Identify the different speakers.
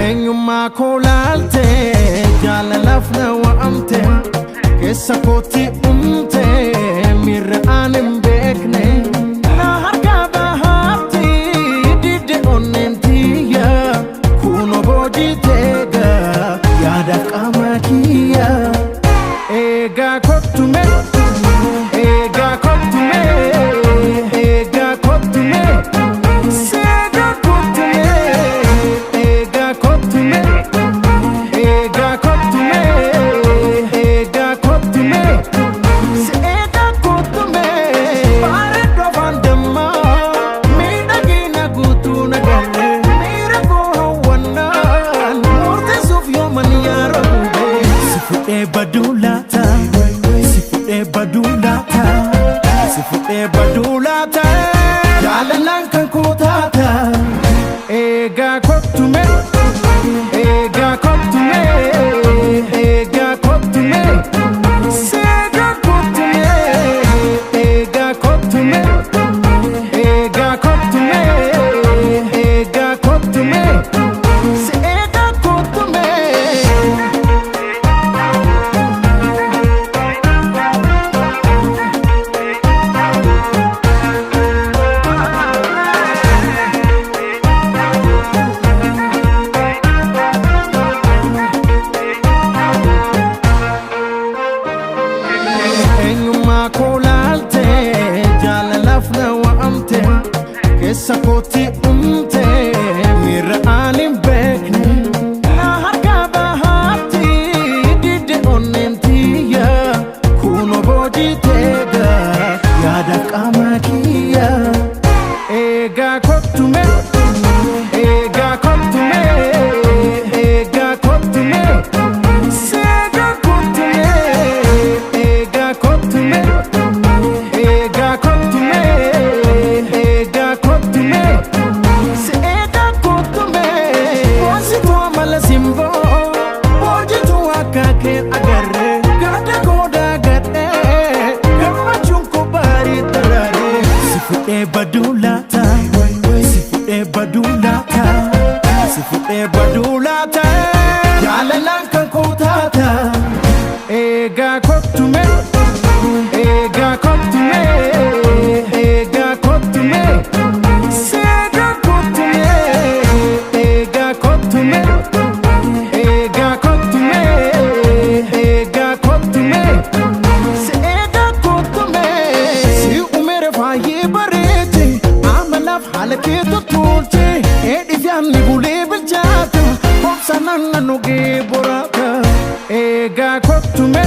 Speaker 1: Enyuma kolalte jala lafna wa amte kesa koti umte miranim bekne na harka bahati dide onentiya kuno bodi tega yada kamakia ega kotume ega kotume ega kotume sega kotume ega kotume ega kotume ega kotume sega kotume pare dovandama mina gina gutuna galle mira ko hawana murte sufyo man yaro sifude badulata sifude badulata sifude badulata jalalan kan kotata ega kotume ega kotume ega kotume sega kotume ega kotume ega kotume ega kotume sega kotume Enyuma kolalte jala lafna wa amte kesa koti umte mira alim bekne na harka bahati dide onentiya kuno bodi tega yada kamakia ega kotume ega kotume ega kotume sega kotume ega kotume ega kotume ega kotume sega kotume bosi to mala simbo boji to akake agarre gada koda gade kama chunko bari tarare sifude badulata sifude badulata sifude badulata jalalan kan kotata ega kotume ega kotume ega kotume sega kotume ega kotume ega kotume ega kotume sega kotume si umere faye barete amalaf halake to tulche edi fianni bule biljata hopsanan nuge borata ega kotume